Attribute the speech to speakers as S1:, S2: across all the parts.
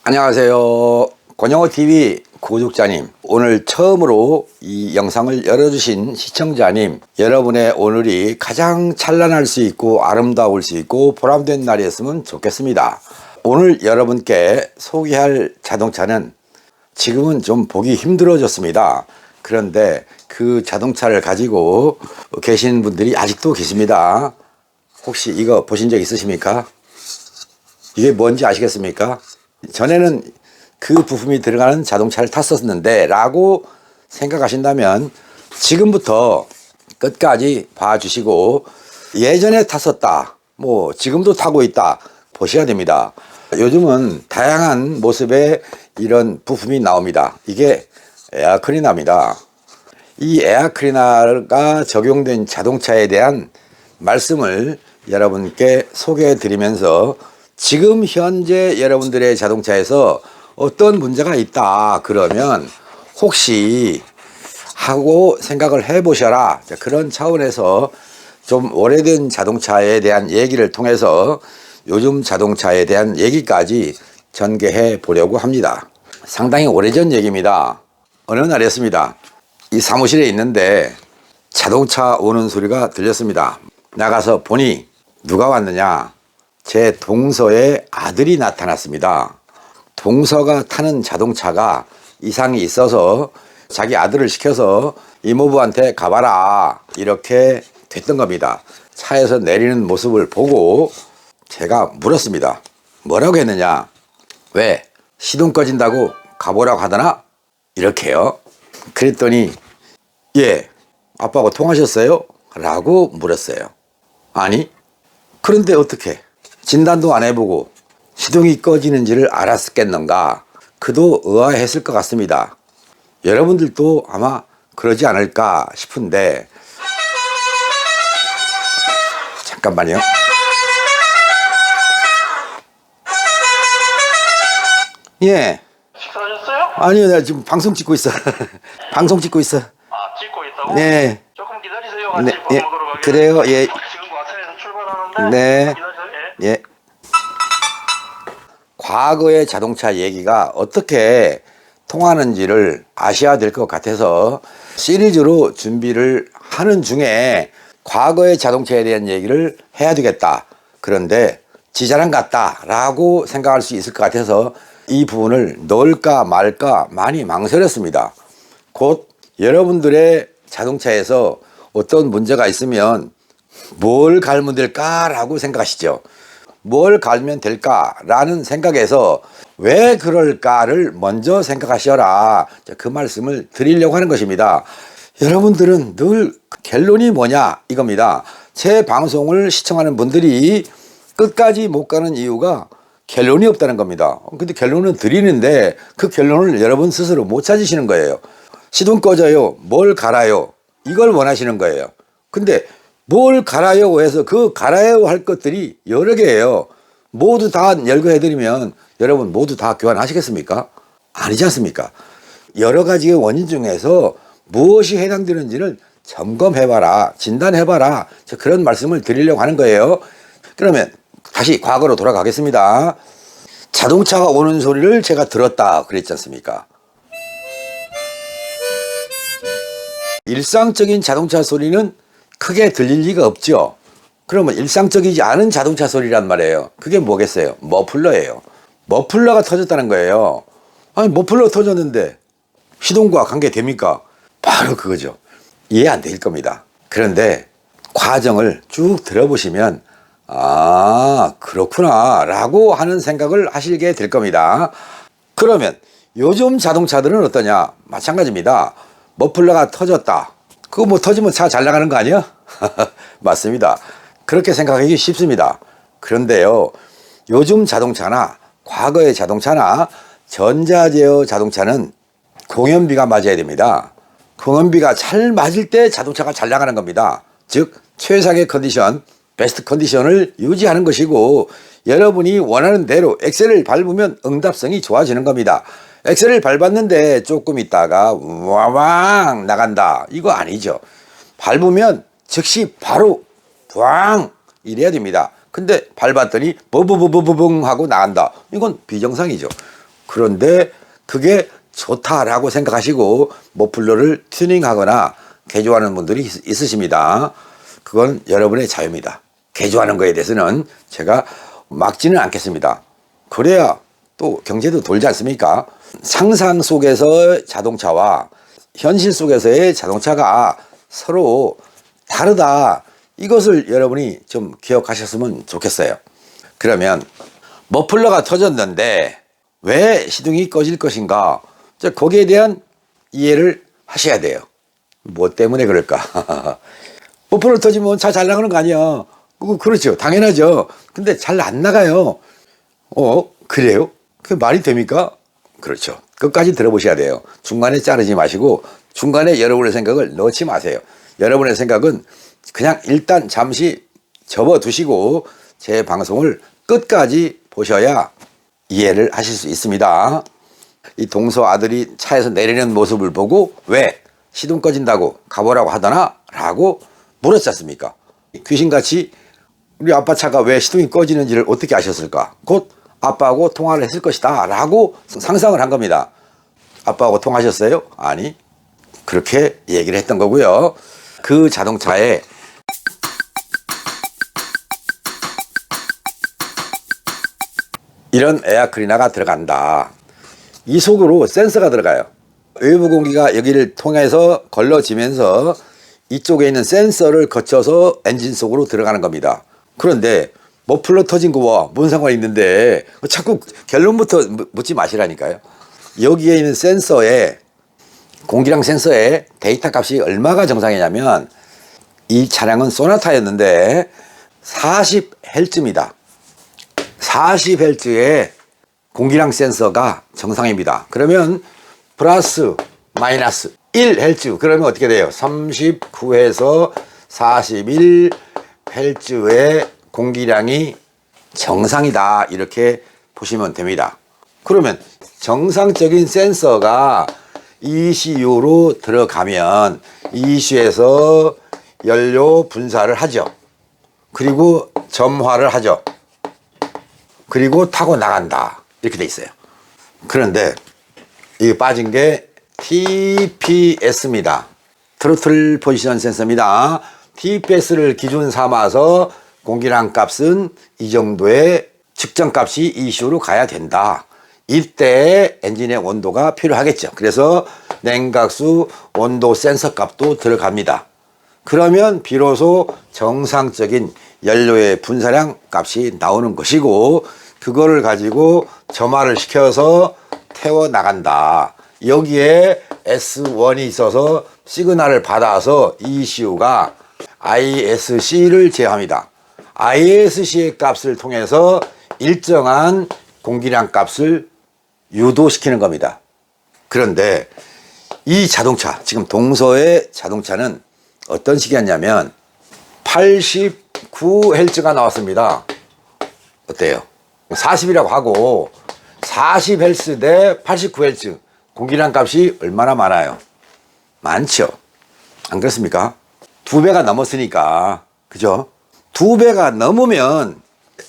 S1: 안녕하세요. 권영호TV 구독자님, 오늘 처음으로 이 영상을 열어주신 시청자님, 여러분의 오늘이 가장 찬란할 수 있고 아름다울 수 있고 보람된 날이었으면 좋겠습니다. 오늘 여러분께 소개할 자동차는 지금은 좀 보기 힘들어졌습니다. 그런데 그 자동차를 가지고 계신 분들이 아직도 계십니다. 혹시 이거 보신 적 있으십니까? 이게 뭔지 아시겠습니까? 전에는 그 부품이 들어가는 자동차를 탔었는데 라고 생각하신다면 지금부터 끝까지 봐주시고 예전에 탔었다, 뭐 지금도 타고 있다 보셔야 됩니다. 요즘은 다양한 모습의 이런 부품이 나옵니다. 이게 에어클리너입니다. 이 에어클리너가 적용된 자동차에 대한 말씀을 여러분께 소개해 드리면서 지금 현재 여러분들의 자동차에서 어떤 문제가 있다 그러면 혹시 하고 생각을 해 보셔라, 그런 차원에서 좀 오래된 자동차에 대한 얘기를 통해서 요즘 자동차에 대한 얘기까지 전개해 보려고 합니다. 상당히 오래전 얘기입니다. 어느 날이었습니다. 이 사무실에 있는데 자동차 오는 소리가 들렸습니다. 나가서 보니 누가 왔느냐, 제 동서의 아들이 나타났습니다. 동서가 타는 자동차가 이상이 있어서 자기 아들을 시켜서 이모부한테 가봐라 이렇게 됐던 겁니다. 차에서 내리는 모습을 보고 제가 물었습니다. 뭐라고 했느냐? 왜? 시동 꺼진다고 가보라고 하더나? 이렇게요. 그랬더니 예, 아빠하고 통화하셨어요? 라고 물었어요. 아니, 그런데 어떻게 진단도 안 해보고 시동이 꺼지는지를 알았겠는가? 그도 의아했을 것 같습니다. 여러분들도 아마 그러지 않을까 싶은데, 잠깐만요. 예.
S2: 식사하셨어요?
S1: 아니요, 나 지금 방송 찍고 있어. 방송 찍고 있어.
S2: 아, 찍고 있다고?
S1: 네.
S2: 조금 기다리세요. 같이
S1: 네,
S2: 밥
S1: 예.
S2: 먹으러 가게.
S1: 그래요, 예.
S2: 지금 과천에서 출발하는데.
S1: 네.
S2: 기다리세요. 예.
S1: 예. 과거의 자동차 얘기가 어떻게 통하는지를 아셔야 될 것 같아서 시리즈로 준비를 하는 중에 과거의 자동차에 대한 얘기를 해야 되겠다. 그런데 지자랑 같다 라고 생각할 수 있을 것 같아서 이 부분을 넣을까 말까 많이 망설였습니다. 곧 여러분들의 자동차에서 어떤 문제가 있으면 뭘 갈면 될까 라고 생각하시죠. 뭘 갈면 될까 라는 생각에서 왜 그럴까를 먼저 생각하셔라, 그 말씀을 드리려고 하는 것입니다. 여러분들은 늘 결론이 뭐냐 이겁니다. 제 방송을 시청하는 분들이 끝까지 못 가는 이유가 결론이 없다는 겁니다. 근데 결론은 드리는데 그 결론을 여러분 스스로 못 찾으시는 거예요. 시동 꺼져요, 뭘 갈아요, 이걸 원하시는 거예요. 근데 뭘 갈아요 해서 그 갈아요 할 것들이 여러 개예요. 모두 다 열거해드리면 여러분 모두 다 교환하시겠습니까? 아니지 않습니까? 여러 가지의 원인 중에서 무엇이 해당되는지를 점검해봐라, 진단해봐라, 그런 말씀을 드리려고 하는 거예요. 그러면 다시 과거로 돌아가겠습니다. 자동차가 오는 소리를 제가 들었다 그랬지 않습니까? 일상적인 자동차 소리는 크게 들릴 리가 없죠. 그러면 일상적이지 않은 자동차 소리란 말이에요. 그게 뭐겠어요? 머플러예요. 머플러가 터졌다는 거예요. 아니, 머플러 터졌는데 시동과 관계됩니까? 바로 그거죠. 이해 안 될 겁니다. 그런데 과정을 쭉 들어보시면 아, 그렇구나 라고 하는 생각을 하시게 될 겁니다. 그러면 요즘 자동차들은 어떠냐? 마찬가지입니다. 머플러가 터졌다. 그거 뭐 터지면 차 잘 나가는 거 아니야? 맞습니다. 그렇게 생각하기 쉽습니다. 그런데요, 요즘 자동차나 과거의 자동차나 전자제어 자동차는 공연비가 맞아야 됩니다. 공연비가 잘 맞을 때 자동차가 잘 나가는 겁니다. 즉 최상의 컨디션, 베스트 컨디션을 유지하는 것이고, 여러분이 원하는 대로 엑셀을 밟으면 응답성이 좋아지는 겁니다. 엑셀을 밟았는데 조금 있다가 와왕 나간다, 이거 아니죠. 밟으면 즉시 바로 왕 이래야 됩니다. 근데 밟았더니 버버버버벙 하고 나간다, 이건 비정상이죠. 그런데 그게 좋다라고 생각하시고 머플러를 튜닝하거나 개조하는 분들이 있으십니다. 그건 여러분의 자유입니다. 개조하는 거에 대해서는 제가 막지는 않겠습니다. 그래야 또 경제도 돌지 않습니까? 상상 속에서 자동차와 현실 속에서의 자동차가 서로 다르다. 이것을 여러분이 좀 기억하셨으면 좋겠어요. 그러면 머플러가 터졌는데 왜 시동이 꺼질 것인가? 거기에 대한 이해를 하셔야 돼요. 뭐 때문에 그럴까? 머플러 터지면 차 잘 나가는 거 아니야? 그렇죠. 당연하죠. 근데 잘 안 나가요. 그래요? 그게 말이 됩니까? 그렇죠. 끝까지 들어보셔야 돼요. 중간에 자르지 마시고 중간에 여러분의 생각을 넣지 마세요. 여러분의 생각은 그냥 일단 잠시 접어두시고 제 방송을 끝까지 보셔야 이해를 하실 수 있습니다. 이 동서 아들이 차에서 내리는 모습을 보고 왜 시동 꺼진다고 가보라고 하더나? 라고 물었지 않습니까? 귀신같이 우리 아빠 차가 왜 시동이 꺼지는지를 어떻게 아셨을까? 곧 아빠하고 통화를 했을 것이다 라고 상상을 한 겁니다. 아빠하고 통화하셨어요? 아니, 그렇게 얘기를 했던 거고요. 그 자동차에 이런 에어클리너가 들어간다. 이 속으로 센서가 들어가요. 외부 공기가 여기를 통해서 걸러지면서 이쪽에 있는 센서를 거쳐서 엔진 속으로 들어가는 겁니다. 그런데 머플러 터진 거와 뭔 상관이 있는데 자꾸 결론부터 묻지 마시라니까요. 여기에 있는 센서에 공기량 센서에 데이터 값이 얼마가 정상이냐면 이 차량은 소나타였는데 40Hz입니다. 40Hz의 공기량 센서가 정상입니다. 그러면 플러스 마이너스 1Hz 그러면 어떻게 돼요? 39에서 41Hz의 공기량이 정상이다 이렇게 보시면 됩니다. 그러면 정상적인 센서가 ECU로 들어가면 ECU에서 연료 분사를 하죠. 그리고 점화를 하죠. 그리고 타고 나간다 이렇게 돼 있어요. 그런데 이게 빠진 게 TPS입니다. 트로틀 포지션 센서입니다. TPS를 기준 삼아서 공기량 값은 이 정도의 측정 값이 ECU로 가야 된다. 이때 엔진의 온도가 필요하겠죠. 그래서 냉각수 온도 센서 값도 들어갑니다. 그러면 비로소 정상적인 연료의 분사량 값이 나오는 것이고 그거를 가지고 점화를 시켜서 태워 나간다. 여기에 S1이 있어서 시그널을 받아서 ECU가 ISC를 제어합니다. ISC의 값을 통해서 일정한 공기량 값을 유도시키는 겁니다. 그런데 이 자동차, 지금 동서의 자동차는 어떤 식이었냐면 89Hz가 나왔습니다. 어때요? 40이라고 하고 40Hz 대 89Hz 공기량 값이 얼마나 많아요? 많죠? 안 그렇습니까? 2배가 넘었으니까 그죠? 2배가 넘으면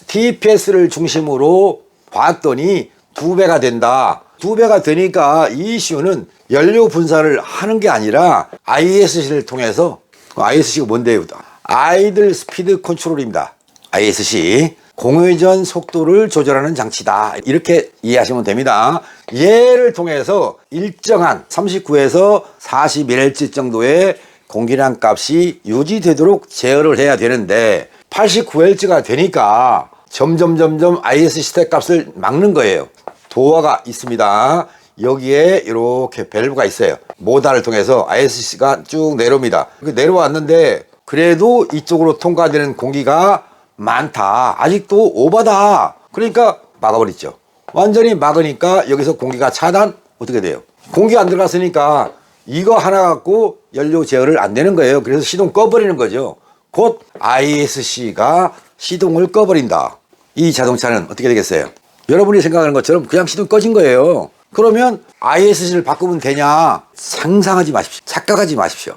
S1: TPS를 중심으로 봤더니 2배가 된다. 2배가 되니까 이 ECU는 연료 분사를 하는 게 아니라 ISC를 통해서 ISC가 뭔데요? 아이들 스피드 컨트롤입니다. ISC 공회전 속도를 조절하는 장치다. 이렇게 이해하시면 됩니다. 얘를 통해서 일정한 39에서 41Hz 정도의 공기량 값이 유지되도록 제어를 해야 되는데 89Hz가 되니까 점점 ISC 스택 값을 막는 거예요. 도어가 있습니다. 여기에 이렇게 밸브가 있어요. 모달을 통해서 ISC가 쭉 내려옵니다. 내려왔는데 그래도 이쪽으로 통과되는 공기가 많다. 아직도 오버다. 그러니까 막아버리죠. 완전히 막으니까 여기서 공기가 차단? 어떻게 돼요? 공기가 안 들어갔으니까 이거 하나 갖고 연료 제어를 안 되는 거예요. 그래서 시동 꺼버리는 거죠. 곧 ISC가 시동을 꺼버린다. 이 자동차는 어떻게 되겠어요? 여러분이 생각하는 것처럼 그냥 시동 꺼진 거예요. 그러면 ISC를 바꾸면 되냐? 상상하지 마십시오. 착각하지 마십시오.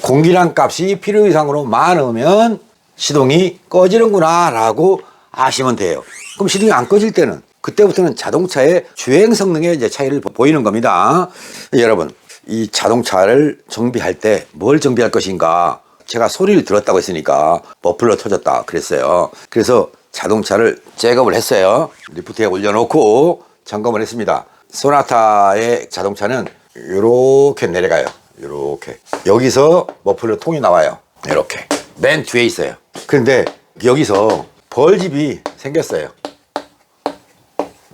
S1: 공기량 값이 필요 이상으로 많으면 시동이 꺼지는구나 라고 아시면 돼요. 그럼 시동이 안 꺼질 때는 그때부터는 자동차의 주행 성능에 이제 차이를 보이는 겁니다. 여러분, 이 자동차를 정비할 때 뭘 정비할 것인가? 제가 소리를 들었다고 했으니까 머플러 터졌다 그랬어요. 그래서 자동차를 잭업을 했어요. 리프트에 올려놓고 점검을 했습니다. 소나타의 자동차는 이렇게 내려가요. 이렇게. 여기서 머플러 통이 나와요. 이렇게. 맨 뒤에 있어요. 그런데 여기서 벌집이 생겼어요.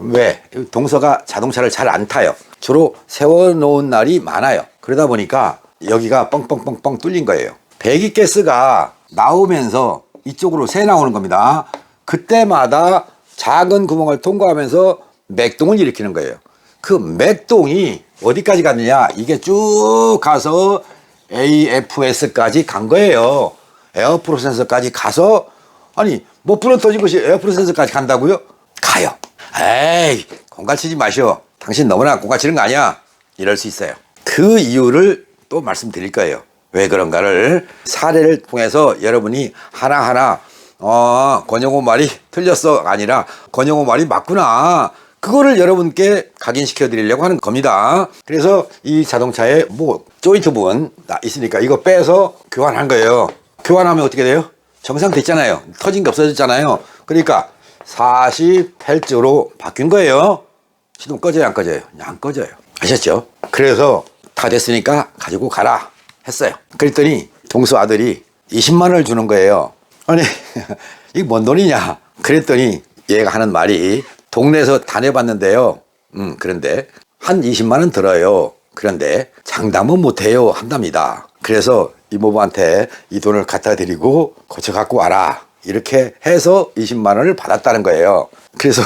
S1: 왜? 동서가 자동차를 잘 안 타요. 주로 세워놓은 날이 많아요. 그러다 보니까 여기가 뻥뻥뻥뻥 뚫린 거예요. 배기가스가 나오면서 이쪽으로 새 나오는 겁니다. 그때마다 작은 구멍을 통과하면서 맥동을 일으키는 거예요. 그 맥동이 어디까지 갔느냐? 이게 쭉 가서 AFS까지 간 거예요. 에어프로 센서까지 가서, 아니 머플러 터진 것이 에어프로 센서까지 간다고요? 가요. 에이, 공갈치지 마시오. 당신 너무나 공갈치는 거 아니야? 이럴 수 있어요. 그 이유를 또 말씀드릴 거예요. 왜 그런가를 사례를 통해서 여러분이 하나하나 권영호 말이 틀렸어 아니라 권영호 말이 맞구나, 그거를 여러분께 각인시켜 드리려고 하는 겁니다. 그래서 이 자동차에 뭐 조인트 부분 있으니까 이거 빼서 교환한 거예요. 교환하면 어떻게 돼요? 정상됐잖아요. 터진 게 없어졌잖아요. 그러니까 40Hz로 바뀐 거예요. 시동 꺼져요, 안 꺼져요? 안 꺼져요. 아셨죠? 그래서 다 됐으니까 가지고 가라 했어요. 그랬더니 동수 아들이 20만 원을 주는 거예요. 아니 이게 뭔 돈이냐? 그랬더니 얘가 하는 말이, 동네에서 다녀봤는데요. 그런데 한 20만 원 들어요. 그런데 장담은 못해요 한답니다. 그래서 이모부한테 이 돈을 갖다 드리고 고쳐 갖고 와라, 이렇게 해서 20만 원을 받았다는 거예요. 그래서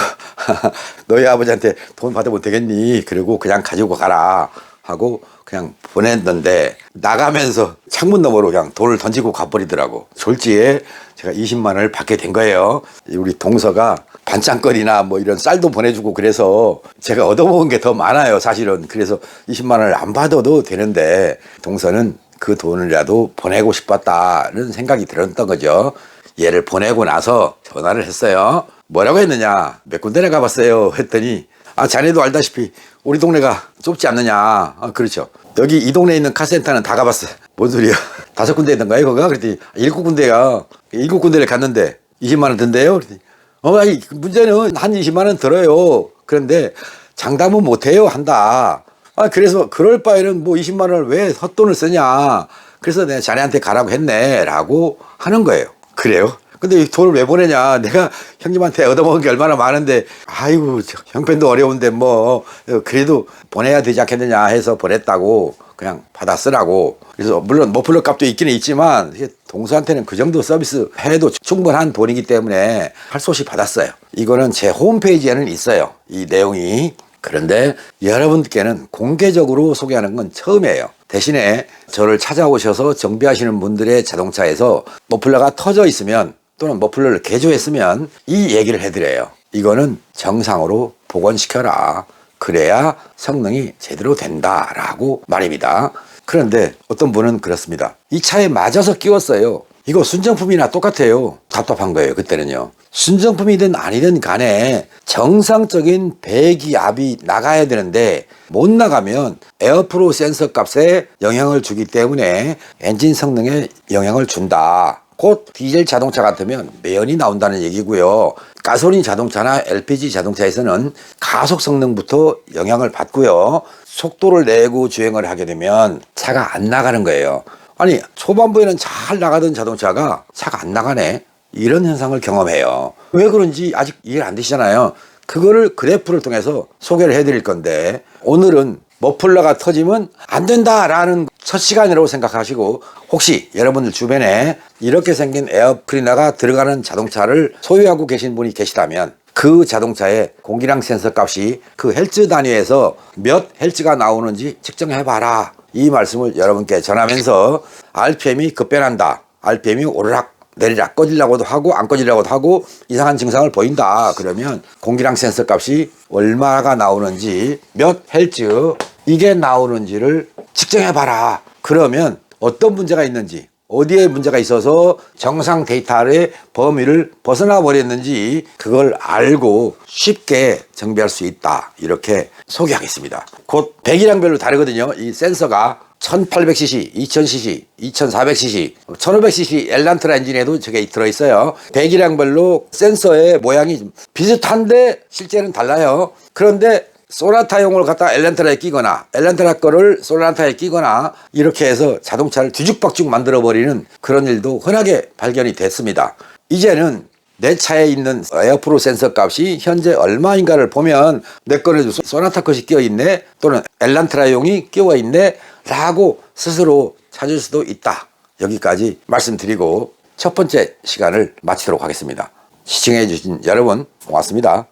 S1: 너희 아버지한테 돈 받으면 되겠니? 그리고 그냥 가지고 가라 하고 그냥 보냈는데, 나가면서 창문 너머로 그냥 돈을 던지고 가버리더라고. 졸지에 제가 20만 원을 받게 된 거예요. 우리 동서가 반찬거리나 뭐 이런 쌀도 보내주고 그래서 제가 얻어먹은 게 더 많아요 사실은. 그래서 20만 원을 안 받아도 되는데 동서는 그 돈이라도 보내고 싶었다는 생각이 들었던 거죠. 얘를 보내고 나서 전화를 했어요. 뭐라고 했느냐? 몇 군데나 가봤어요 했더니, 자네도 알다시피 우리 동네가 좁지 않느냐. 그렇죠. 여기 이 동네에 있는 카센터는 다 가봤어. 뭔 소리야? 5군데 있던가요 거기가? 그랬더니 7군데가 7군데를 갔는데 20만 원 든대요. 그랬더니 아니 문제는 한 20만 원 들어요. 그런데 장담은 못해요 한다. 그래서 그럴 바에는 뭐 20만 원을 왜 헛돈을 쓰냐. 그래서 내가 자네한테 가라고 했네 라고 하는 거예요. 그래요? 근데 이 돈을 왜 보내냐? 내가 형님한테 얻어먹은 게 얼마나 많은데, 아이고 형편도 어려운데 뭐 그래도 보내야 되지 않겠느냐 해서 보냈다고 그냥 받아 쓰라고. 그래서 물론 머플러 값도 있기는 있지만 동서한테는 그 정도 서비스 해도 충분한 돈이기 때문에 할 수 없이 받았어요. 이거는 제 홈페이지에는 있어요, 이 내용이. 그런데 여러분께는 공개적으로 소개하는 건 처음이에요. 대신에 저를 찾아오셔서 정비하시는 분들의 자동차에서 머플러가 터져 있으면 또는 머플러를 개조했으면 이 얘기를 해드려요. 이거는 정상으로 복원시켜라. 그래야 성능이 제대로 된다라고 말입니다. 그런데 어떤 분은 그렇습니다. 이 차에 맞아서 끼웠어요. 이거 순정품이나 똑같아요. 답답한 거예요 그때는요. 순정품이든 아니든 간에 정상적인 배기압이 나가야 되는데 못 나가면 에어프로 센서 값에 영향을 주기 때문에 엔진 성능에 영향을 준다. 곧 디젤 자동차 같으면 매연이 나온다는 얘기고요. 가솔린 자동차나 LPG 자동차에서는 가속 성능부터 영향을 받고요. 속도를 내고 주행을 하게 되면 차가 안 나가는 거예요. 아니 초반부에는 잘 나가던 자동차가 차가 안 나가네, 이런 현상을 경험해요. 왜 그런지 아직 이해가 안 되시잖아요. 그거를 그래프를 통해서 소개를 해드릴 건데, 오늘은 머플러가 터지면 안 된다라는 첫 시간이라고 생각하시고, 혹시 여러분들 주변에 이렇게 생긴 에어클리너가 들어가는 자동차를 소유하고 계신 분이 계시다면 그 자동차의 공기량 센서 값이 그 헬츠 단위에서 몇 헬츠가 나오는지 측정해봐라, 이 말씀을 여러분께 전하면서, RPM이 급변한다, RPM이 오르락 내리락, 꺼지려고도 하고 안 꺼지려고도 하고 이상한 증상을 보인다, 그러면 공기량 센서 값이 얼마가 나오는지, 몇 헬츠 이게 나오는지를 측정해 봐라. 그러면 어떤 문제가 있는지, 어디에 문제가 있어서 정상 데이터의 범위를 벗어나 버렸는지 그걸 알고 쉽게 정비할 수 있다. 이렇게 소개하겠습니다. 곧 배기량별로 다르거든요. 이 센서가 1800cc, 2000cc, 2400cc, 1500cc 엘란트라 엔진에도 저게 들어있어요. 배기량별로 센서의 모양이 좀 비슷한데 실제는 달라요. 그런데 소나타용을 갖다 엘란트라에 끼거나 엘란트라 거를 소나타에 끼거나 이렇게 해서 자동차를 뒤죽박죽 만들어버리는 그런 일도 흔하게 발견이 됐습니다. 이제는 내 차에 있는 에어프로 센서 값이 현재 얼마인가를 보면 내 거는 소나타 것이 끼어있네 또는 엘란트라용이 끼어있네 라고 스스로 찾을 수도 있다. 여기까지 말씀드리고 첫 번째 시간을 마치도록 하겠습니다. 시청해 주신 여러분 고맙습니다.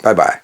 S1: 바이바이.